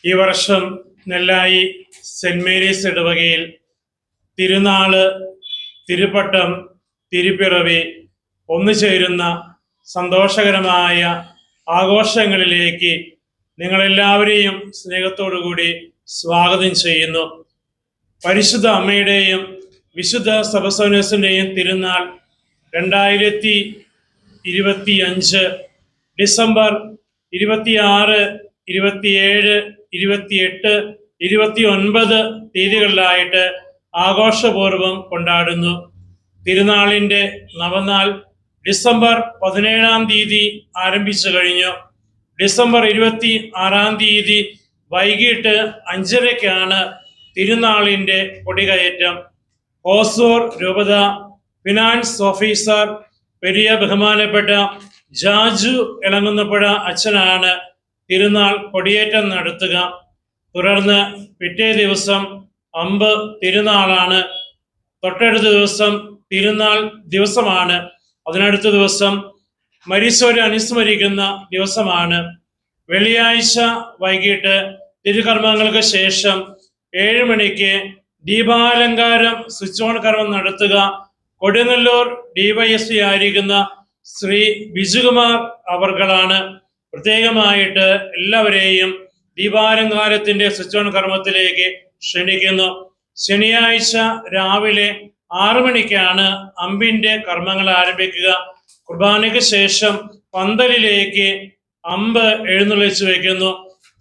ഈ വർഷം നെല്ലായി saint Mary's ഇടവകയിൽ തിരുനാള്, തിരുപ്പട്ടം, തിരുപ്പിറവി ഒന്നുചേരുന്ന സന്തോഷകരമായ ആഘോഷങ്ങളിലേക്ക് നിങ്ങളെല്ലാവരെയും സ്നേഹത്തോടുകൂടി സ്വാഗതം ചെയ്യുന്നു. പരിശുദ്ധ അമ്മയുടെയും വിശുദ്ധ സെബസ്ത്യാനോസിന്റെയും തിരുനാൾ 2025 ഡിസംബർ 26, 27, 28, 29 തീയതികളിലായിട്ട് ആഘോഷപൂർവം കൊണ്ടാടുന്നു. തിരുനാളിന്റെ നവനാൾ ഡിസംബർ 17 തീയതി ആരംഭിച്ചു കഴിഞ്ഞു. ഡിസംബർ 26 തീയതി വൈകിട്ട് 5:30 തിരുനാളിന്റെ കൊടികയറ്റം. ഹോസൂർ രൂപത ഫിനാൻസ് ഓഫീസർ വലിയ ബഹുമാനപ്പെട്ട ജാജു ഇളങ്ങുന്നപ്പുഴ അച്ഛനാണ് തിരുനാൾ കൊടിയേറ്റം നടത്തുക. തുടർന്ന് പിറ്റേ ദിവസം അമ്പ് തിരുനാളാണ്. തൊട്ടടുത്ത ദിവസം തിരുനാൾ ദിവസമാണ്. അതിനടുത്ത ദിവസം മരിച്ചവരെ അനുസ്മരിക്കുന്ന ദിവസമാണ്. വെള്ളിയാഴ്ച വൈകിട്ട് തിരുകർമ്മങ്ങൾക്ക് ശേഷം 7 മണിക്ക് ദീപാലങ്കാരം സ്വിച്ച് ഓൺ കർമ്മം നടത്തുക. കൊടുങ്ങല്ലൂർ DYSP ആയിരിക്കുന്ന ശ്രീ ബിജുകുമാർ അവർകളാണ്. പ്രത്യേകമായിട്ട് എല്ലാവരെയും ദീപാലങ്കാരത്തിന്റെ സ്വിച്ച് ഓൺ കർമ്മത്തിലേക്ക് ക്ഷണിക്കുന്നു. ശനിയാഴ്ച രാവിലെ 6 മണിക്കാണ് അമ്പിന്റെ കർമ്മങ്ങൾ ആരംഭിക്കുക. കുർബാനയ്ക്ക് ശേഷം പന്തലിലേക്ക് അമ്പ് എഴുന്നള്ളിച്ചു വയ്ക്കുന്നു.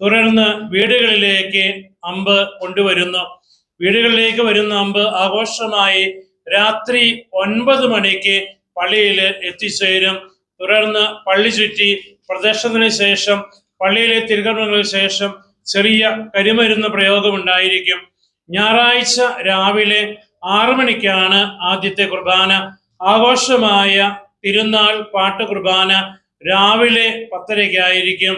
തുടർന്ന് വീടുകളിലേക്ക് അമ്പ് കൊണ്ടുവരുന്നു. വീടുകളിലേക്ക് വരുന്ന അമ്പ് ആഘോഷമായി രാത്രി 9 മണിക്ക് പള്ളിയിൽ എത്തിച്ചേരും. തുടർന്ന് പള്ളി ചുറ്റി പ്രദക്ഷിണത്തിന് ശേഷം പള്ളിയിലെ തിരുകർമ്മങ്ങൾക്ക് ശേഷം ചെറിയ കരിമരുന്ന് പ്രയോഗം ഉണ്ടായിരിക്കും. ഞായറാഴ്ച രാവിലെ 6 മണിക്കാണ് ആദ്യത്തെ കുർബാന. ആഘോഷമായ തിരുനാൾ പാട്ട് കുർബാന രാവിലെ 10:30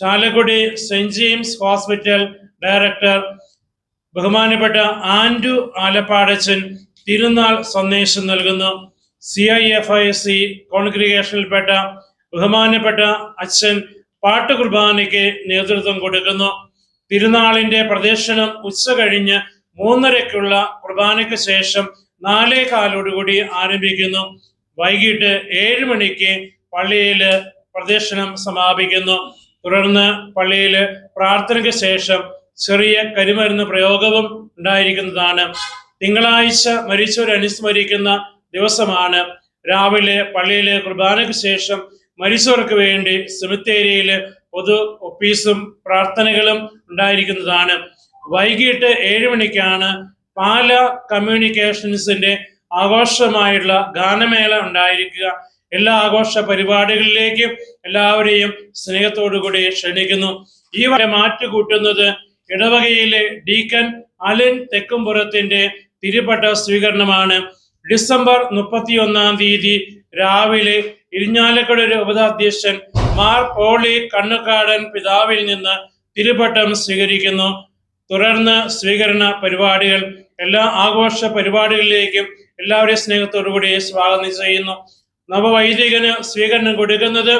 Chalakudy saint James hospital director ബഹുമാനപ്പെട്ട ആൻഡു ആലപ്പാടച്ചൻ തിരുനാൾ സന്ദേശം നൽകുന്നു. CIFIC കോൺഗ്രിഗേഷനിൽപ്പെട്ട ബഹുമാനപ്പെട്ട അച്ഛൻ പാട്ട് കുർബാനയ്ക്ക് നേതൃത്വം കൊടുക്കുന്നു. തിരുനാളിന്റെ പ്രദക്ഷിണം ഉച്ച കഴിഞ്ഞ് 3:30 കുർബാനയ്ക്ക് ശേഷം 4:15 ആരംഭിക്കുന്നു. വൈകിട്ട് 7 മണിക്ക് പള്ളിയിൽ പ്രദക്ഷിണം സമാപിക്കുന്നു. തുടർന്ന് പള്ളിയിൽ പ്രാർത്ഥനയ്ക്ക് ശേഷം ചെറിയ കരിമരുന്ന് പ്രയോഗവും ഉണ്ടായിരിക്കുന്നതാണ്. തിങ്കളാഴ്ച മരിച്ചവരെ അനുസ്മരിക്കുന്ന ദിവസമാണ്. രാവിലെ പള്ളിയിലെ കുർബാനയ്ക്ക് ശേഷം മരിച്ചവർക്ക് വേണ്ടി സെമിത്തേരിയിൽ പൊതു ഒപ്പീസും പ്രാർത്ഥനകളും ഉണ്ടായിരിക്കുന്നതാണ്. വൈകിട്ട് 7 മണിക്കാണ് പാല കമ്മ്യൂണിക്കേഷൻസിന്റെ ആഘോഷമായുള്ള ഗാനമേള ഉണ്ടായിരിക്കുക. എല്ലാ ആഘോഷ പരിപാടികളിലേക്കും എല്ലാവരെയും സ്നേഹത്തോടുകൂടി ക്ഷണിക്കുന്നു. ഈ മാറ്റുകൂട്ടുന്നത് ഇടവകയിലെ ഡീക്കൻ അലൻ തെക്കുംപുറത്തിന്റെ തിരുപ്പട്ട സ്വീകരണമാണ്. ഡിസംബർ 31 തീയതി രാവിലെ ഇരിഞ്ഞാലക്കുട രൂപതാധ്യക്ഷൻ മാർ പോളി കണ്ണുകാടൻ പിതാവിൽ നിന്ന് തിരുപ്പട്ടം സ്വീകരിക്കുന്നു. തുടർന്ന് സ്വീകരണ പരിപാടികൾ. എല്ലാ ആഘോഷ പരിപാടികളിലേക്കും എല്ലാവരെയും സ്നേഹത്തോടുകൂടി സ്വാഗതം ചെയ്യുന്നു. നവവൈദികന് സ്വീകരണം കൊടുക്കുന്നത്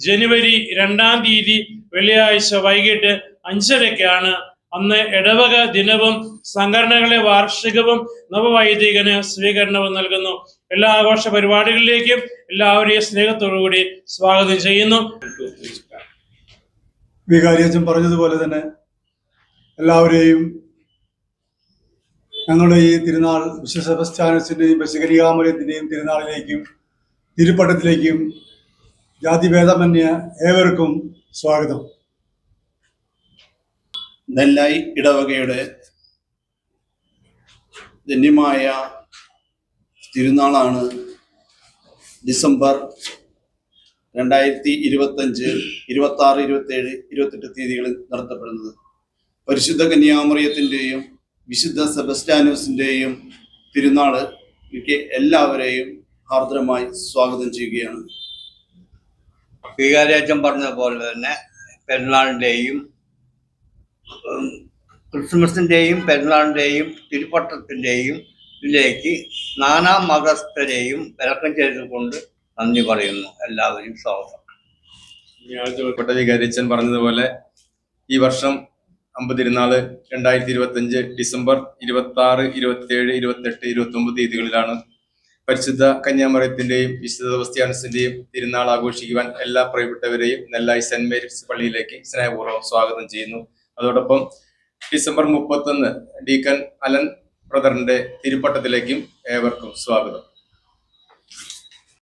ജനുവരി 2 തീയതി വെള്ളിയാഴ്ച വൈകിട്ട് 5:30 അന്ന് ഇടവക ദിനവും സംഘടനകളെ വാർഷികവും നവവൈദികന് സ്വീകരണവും നൽകുന്നു. എല്ലാ ആഘോഷ പരിപാടികളിലേക്കും എല്ലാവരെയും സ്നേഹത്തോടുകൂടി സ്വാഗതം ചെയ്യുന്നു. വികാരിയച്ഛൻ പറഞ്ഞതുപോലെ തന്നെ എല്ലാവരെയും ഞങ്ങളുടെ ഈ തിരുനാൾ വിശുദ്ധ സെബസ്ത്യാനോസിന്റെയും ബസിലിക്കാമറിയത്തിന്റെയും തിരുനാളിലേക്കും തിരുപ്പട്ടത്തിലേക്കും ജാതിഭേദമന്യേ ഏവർക്കും സ്വാഗതം. നെല്ലായി ഇടവകയുടെ ധന്യമായ തിരുനാളാണ് ഡിസംബർ 2025, 26, 27, 28 തീയതികളിൽ നടത്തപ്പെടുന്നത്. പരിശുദ്ധ കന്യാമറിയത്തിൻ്റെയും വിശുദ്ധ സെബസ്ത്യാനോസിൻ്റെയും തിരുനാളിലേക്ക് എല്ലാവരെയും ഹാർദ്രമായി സ്വാഗതം ചെയ്യുകയാണ്. വികാരിയച്ഛൻ പറഞ്ഞ പോലെ തന്നെ പെരുന്നാളിൻ്റെയും ക്രിസ്മസിൻ്റെയും പെരുന്നാളിൻ്റെയും തിരുപ്പട്ടത്തിൻ്റെയും ഇതിലേക്ക് നാനാ മതസ്ഥരെയും വെൽക്കം ചെയ്തുകൊണ്ട് നന്ദി പറയുന്നു. എല്ലാവരും സ്വാഗതം. വികാരിയച്ഛൻ പറഞ്ഞതുപോലെ ഈ വർഷം അമ്പതിരുന്നാള് 2025 ഡിസംബർ 26, 27, 28, 29 തീയതികളിലാണ്. പരിശുദ്ധ കന്യാമറിയത്തിന്റെയും വിശുദ്ധ സെബസ്ത്യാനോസിന്റെയും തിരുനാൾ ആഘോഷിക്കുവാൻ എല്ലാ പ്രിയപ്പെട്ടവരെയും നെല്ലായി സെന്റ് മേരീസ് പള്ളിയിലേക്ക് സ്നേഹപൂർവ്വം സ്വാഗതം ചെയ്യുന്നു. അതോടൊപ്പം ഡിസംബർ 31 ഡീക്കൻ അലൻ ബ്രദറിന്റെ തിരുപ്പട്ടത്തിലേക്കും ഏവർക്കും സ്വാഗതം.